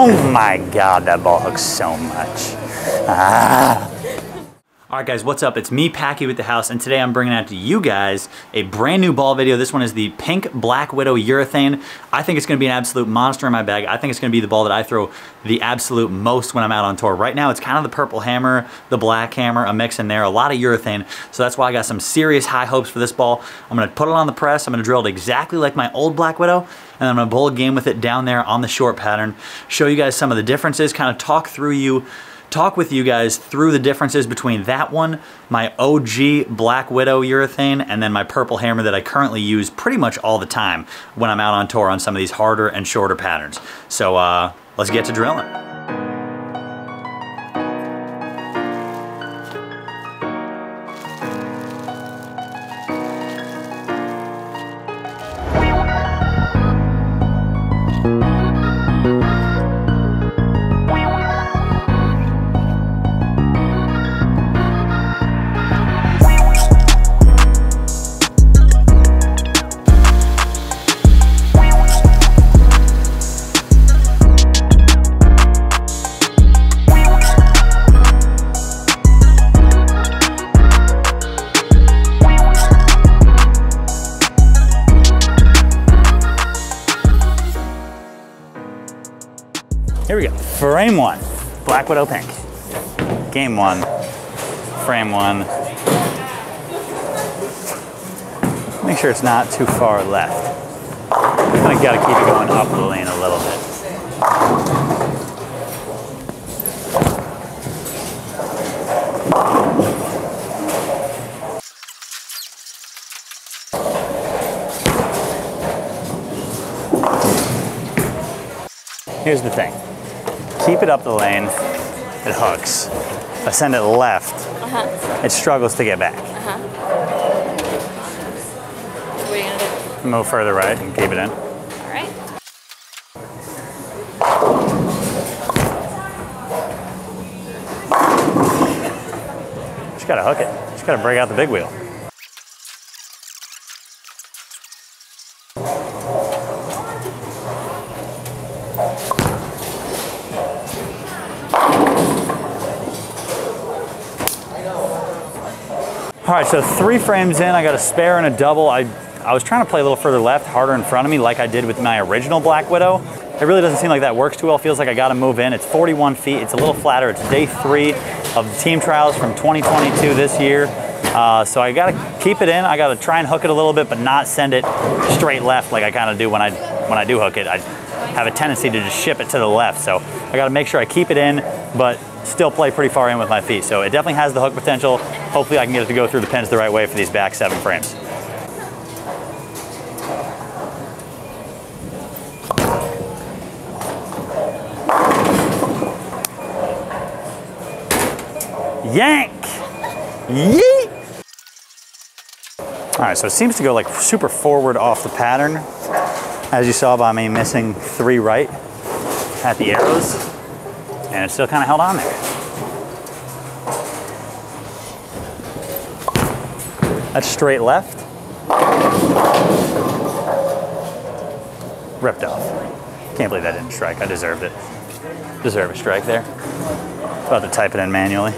Oh my God, that ball hooks so much. Ah. All right guys, what's up? It's me, Packy with the house, and today I'm bringing out to you guys a brand new ball video. This one is the pink Black Widow Urethane. I think it's gonna be an absolute monster in my bag. I think it's gonna be the ball that I throw the absolute most when I'm out on tour. Right now, it's kind of the purple hammer, the black hammer, a mix in there, a lot of urethane. So that's why I got some serious high hopes for this ball. I'm gonna put it on the press. I'm gonna drill it exactly like my old Black Widow, and I'm gonna bowl a game with it down there on the short pattern, show you guys some of the differences, kind of talk with you guys through the differences between that one, my OG Black Widow urethane, and then my purple hammer that I currently use pretty much all the time when I'm out on tour on some of these harder and shorter patterns. So let's get to drilling. Here we go, frame one, Black Widow pink. Game one, frame one. Make sure it's not too far left. Kind of gotta keep it going up the lane a little bit. Here's the thing. Keep it up the lane, it hooks. If I send it left, it struggles to get back. What are you gonna do? Move further right and keep it in. All right. Just gotta hook it. Just gotta break out the big wheel. All right, so 3 frames in, I got a spare and a double. I was trying to play a little further left, harder in front of me, like I did with my original Black Widow. It really doesn't seem like that works too well. Feels like I gotta move in. It's 41 feet, it's a little flatter. It's day 3 of the team trials from 2022 this year. So I gotta keep it in. I gotta try and hook it a little bit, but not send it straight left like I kinda do when I do hook it. I have a tendency to just ship it to the left. So I gotta make sure I keep it in, but still play pretty far in with my feet. So it definitely has the hook potential. Hopefully I can get it to go through the pins the right way for these back 7 frames. Yank! Yeet! All right, so it seems to go like super forward off the pattern, as you saw by me missing 3 right at the arrows, and it's still kind of held on there. That's straight left. Ripped off. Can't believe that didn't strike. I deserved it. Deserve a strike there. About to type it in manually.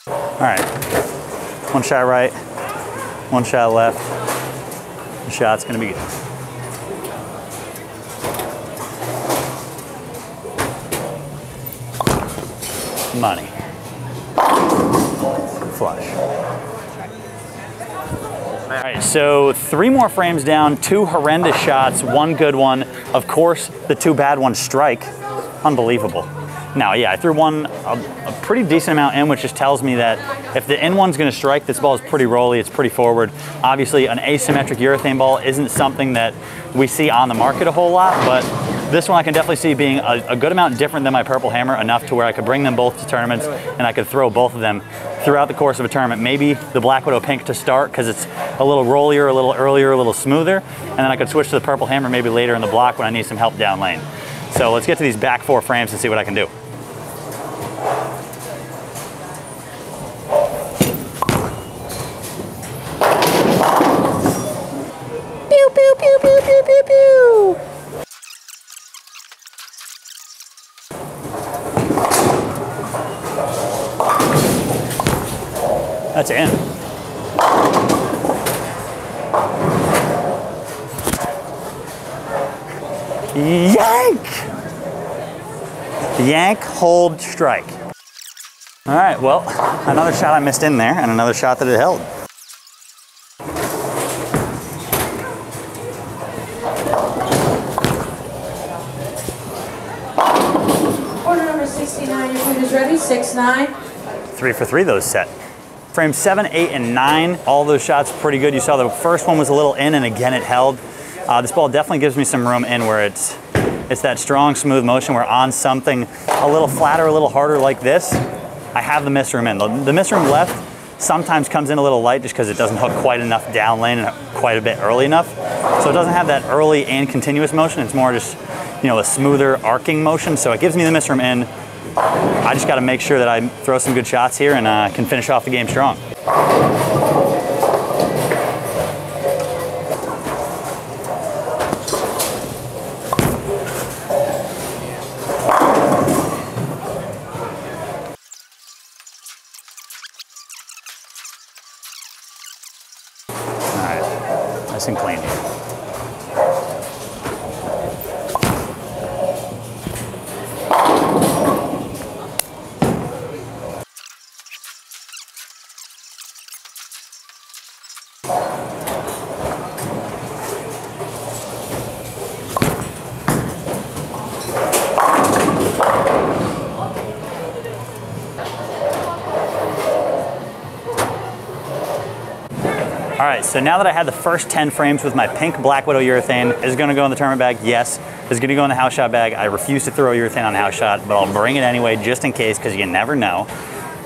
All right, 1 shot right, 1 shot left. The shot's gonna be good. Money. Flush. All right, so 3 more frames down, 2 horrendous shots, 1 good one. Of course, the 2 bad ones strike. Unbelievable. Now, yeah, I threw one a pretty decent amount in, which just tells me that if the in one's gonna strike, this ball is pretty rolly, it's pretty forward. Obviously, an asymmetric urethane ball isn't something that we see on the market a whole lot, but this one I can definitely see being a good amount different than my purple hammer, enough to where I could bring them both to tournaments and I could throw both of them throughout the course of a tournament. Maybe the Black Widow pink to start because it's a little rollier, a little earlier, a little smoother, and then I could switch to the purple hammer maybe later in the block when I need some help down lane. So let's get to these back 4 frames and see what I can do. Pew, pew, pew, pew, pew, pew, pew. That's in. Yank! Yank, hold, strike. All right, well, another shot I missed in there and another shot that it held. Order number 69, your food is ready, 6-9. 3 for 3 those set. Frame 7, 8, and 9, all those shots pretty good. You saw the first one was a little in and again it held. This ball definitely gives me some room in where it's that strong, smooth motion where on something a little flatter, a little harder like this, I have the miss room in. The miss room left sometimes comes in a little light just because it doesn't hook quite enough down lane and quite a bit early enough. So it doesn't have that early and continuous motion. It's more just, you know, a smoother arcing motion. So it gives me the miss room in. I just got to make sure that I throw some good shots here and can finish off the game strong. All right, nice and clean here. All right, so now that I had the first 10 frames with my pink Black Widow urethane, is it gonna go in the tournament bag? Yes. Is it gonna go in the house shot bag? I refuse to throw urethane on the house shot, but I'll bring it anyway just in case, because you never know.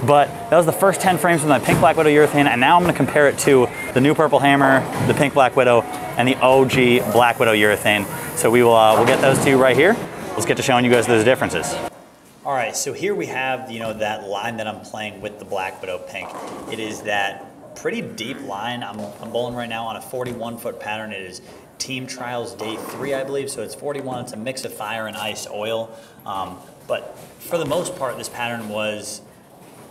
But that was the first 10 frames with my pink Black Widow urethane, and now I'm gonna compare it to the new Purple Hammer, the pink Black Widow, and the OG Black Widow urethane. So we'll get those two right here. Let's get to showing you guys those differences. All right, so here we have, you know, that line that I'm playing with the Black Widow pink. It is that pretty deep line. I'm bowling right now on a 41-foot pattern. It is Team Trials Day 3, I believe, so it's 41. It's a mix of fire and ice oil. But for the most part, this pattern was,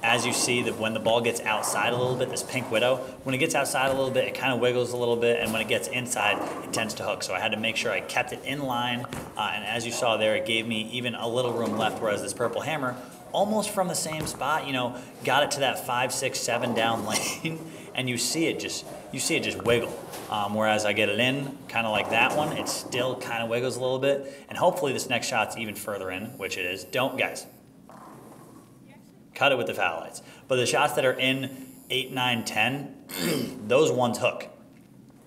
as you see, that when the ball gets outside a little bit, this pink Widow, when it gets outside a little bit, it kind of wiggles a little bit, and when it gets inside, it tends to hook. So I had to make sure I kept it in line, and as you saw there, it gave me even a little room left, whereas this Purple Hammer, almost from the same spot, you know, got it to that 5, 6, 7 down lane, and you see it just wiggle. Whereas I get it in, kind of like that one, it still kind of wiggles a little bit, and hopefully this next shot's even further in, which it is. Don't, guys, cut it with the foul lights. But the shots that are in 8, 9, 10, those ones hook.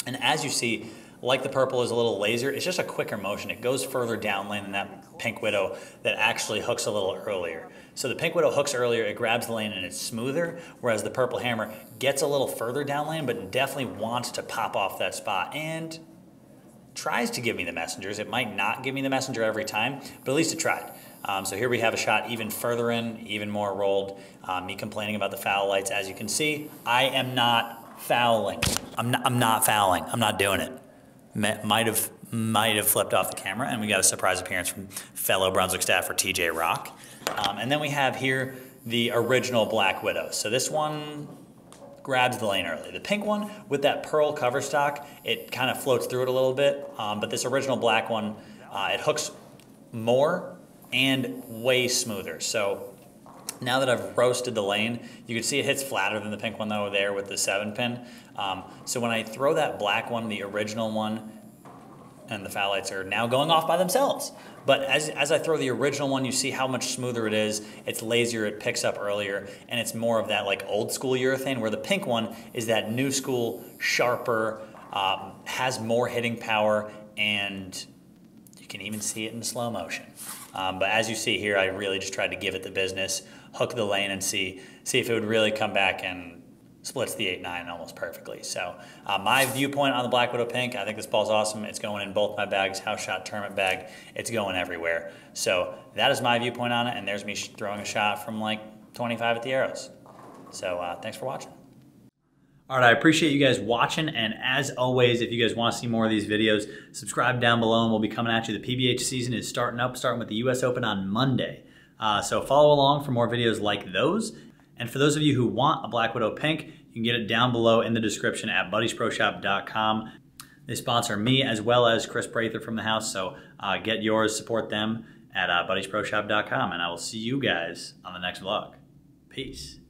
And as you see, like the purple is a little laser, it's just a quicker motion. It goes further down lane than that pink Widow that actually hooks a little earlier. So the pink Widow hooks earlier, it grabs the lane and it's smoother, whereas the Purple Hammer gets a little further down lane, but definitely wants to pop off that spot and tries to give me the messengers. It might not give me the messenger every time, but at least it tried. So here we have a shot even further in, even more rolled. Me complaining about the foul lights. As you can see, I am not fouling. I'm not fouling. I'm not doing it. Might have flipped off the camera, and we got a surprise appearance from fellow Brunswick staffer TJ Rock. And then we have here the original Black Widow. So this one grabs the lane early. The pink one with that pearl cover stock, it kind of floats through it a little bit. But this original black one, it hooks more and way smoother. So now that I've roasted the lane, you can see it hits flatter than the pink one though there with the 7-pin. So when I throw that black one, the original one, and the foul lights are now going off by themselves. But as I throw the original one, you see how much smoother it is. It's lazier, it picks up earlier, and it's more of that like old school urethane, where the pink one is that new school, sharper, has more hitting power, and you can even see it in slow motion. But as you see here, I really just tried to give it the business, hook the lane, and see if it would really come back and splits the 8-9 almost perfectly. So my viewpoint on the Black Widow pink, I think this ball's awesome. It's going in both my bags, house shot, tournament bag. It's going everywhere. So that is my viewpoint on it, and there's me throwing a shot from like 25 at the arrows. So thanks for watching. All right, I appreciate you guys watching, and as always, if you guys want to see more of these videos, subscribe down below and we'll be coming at you. The PBH season is starting with the US Open on Monday. So follow along for more videos like those. And for those of you who want a Black Widow pink, you can get it down below in the description at buddiesproshop.com. They sponsor me as well as Chris Prather from the house, so get yours, support them at buddiesproshop.com, and I will see you guys on the next vlog. Peace.